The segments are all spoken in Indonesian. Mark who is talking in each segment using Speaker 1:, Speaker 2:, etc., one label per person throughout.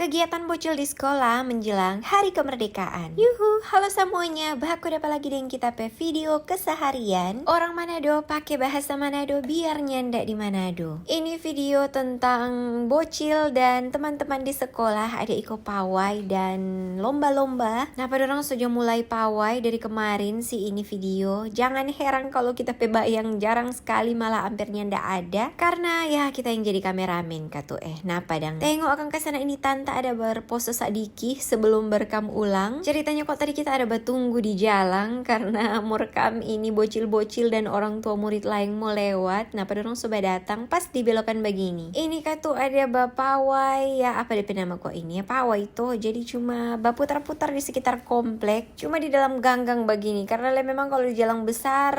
Speaker 1: Kegiatan bocil di sekolah menjelang hari kemerdekaan. Yuhu, halo semuanya, baku dapat lagi dengan kita pe video keseharian orang Manado pakai bahasa Manado biar nyandak di Manado. Ini video tentang bocil dan teman-teman di sekolah ada iko pawai dan lomba-lomba. Nah, pada orang sudah mulai pawai dari kemarin sih ini video. Jangan heran kalau kita pe yang jarang sekali malah hampir nyandak ada karena ya kita yang jadi kameramen katu nah padang. Tengok akan kesana ini tante ada berpose sadiki sebelum berekam ulang. Ceritanya kok tadi kita ada bertunggu di jalan karena mau rekam ini bocil-bocil dan orang tua murid lain mau lewat. Nah pada orang coba datang pas dibelokan begini. Ini katu ada bapawai ya apa dia nama kok ini ya pawai itu. Jadi cuma baputar-putar di sekitar komplek. Cuma di dalam gang-gang begini karena memang kalau di jalan besar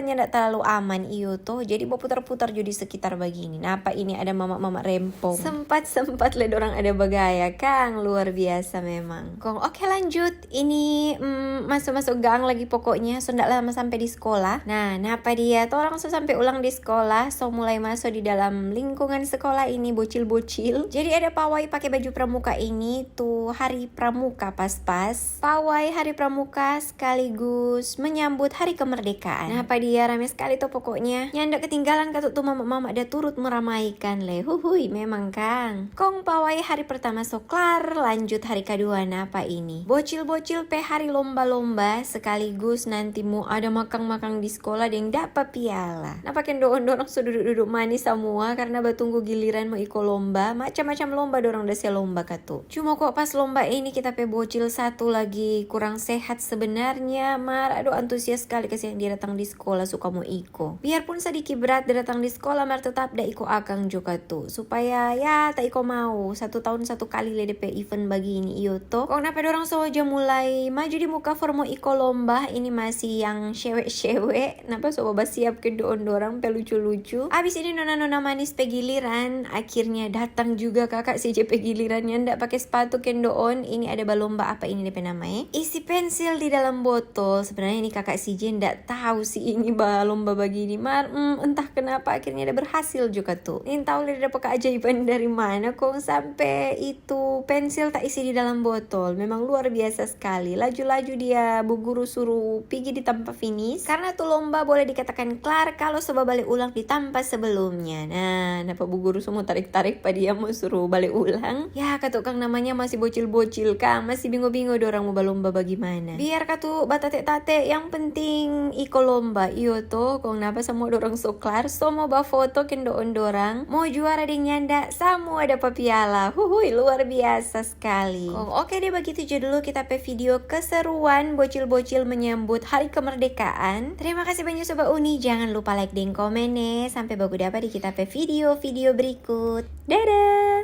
Speaker 1: nyandak terlalu aman iyo tuh. Jadi baputar-putar juga di sekitar begini. Nah apa ini ada mama-mama rempong. Sempat lihat orang ada bagaya Kang, luar biasa memang. Kong, oke lanjut. Ini masuk-masuk gang lagi pokoknya. So ndak lama sampai di sekolah. Nah, apa dia? Tuh orang so sampai ulang di sekolah. So mulai masuk di dalam lingkungan sekolah ini bocil-bocil. Jadi ada pawai pakai baju pramuka ini tuh hari pramuka pas-pas. Pawai hari pramuka sekaligus menyambut hari kemerdekaan. Nah, apa dia rame sekali tuh pokoknya. Nyandak ketinggalan katut tuh mama-mama ada turut meramaikan le. Huhui memang Kang. Kong pawai hari pertama soklar, lanjut hari kedua apa ini? Bocil-bocil pe hari lomba-lomba sekaligus nanti mau ada makang-makang di sekolah yang dapat piala. Nah pakai dorong so duduk-duduk manis semua karena batunggu giliran mau ikut lomba. Macam-macam lomba dorong dasi lomba katu. Cuma kok pas lomba ini kita pe bocil satu lagi kurang sehat sebenarnya. Aduh antusias sekali kasih yang dia datang di sekolah suka mau iko. Biarpun sedikit berat dia datang di sekolah mar tetap dah iko akang juga tuh. Supaya ya tak iko mau 1 tahun 1 kali le DP event bagi ini iyo to. Kok kenapa dorang soja mulai maju di muka formo iko lomba ini masih yang cewek-cewek. Napa soba siap ke doon dorang pe lucu-lucu. Abis ini nona-nona manis pe giliran akhirnya datang juga kakak si JP gilirannya ndak pakai sepatu kendoon. Ini ada balomba apa ini DP namanya? Isi pensil di dalam botol. Sebenarnya ini kakak si Jen ndak tahu sih ini balomba begini mar entah kenapa akhirnya ada berhasil juga tuh. Ini tahu dia dapat keajaiban dari mana kok sampai itu pensil tak isi di dalam botol. Memang luar biasa sekali. Laju-laju dia bu guru suruh pergi di tempat finish karena tuh lomba boleh dikatakan kelar kalau coba balik ulang di tempat sebelumnya. Nah, kenapa bu guru semua tarik-tarik pada dia mau suruh balik ulang? Ya katu Kang namanya masih bocil-bocil Kang, masih bingung-bingung dorang mau balomba bagaimana. Biar katu batate-tate yang penting iko lomba iyo tuh kong napa semua dorang so kelar so mau ba foto kendoon dorang mau juara di nyanda semua ada piala. Huhui luar biasa sekali. Oke deh begitu aja dulu kita pe video keseruan bocil-bocil menyambut hari kemerdekaan. Terima kasih banyak Sobat Uni. Jangan lupa like dan komen sampai baku dapat di kita pe video berikut. Dadah.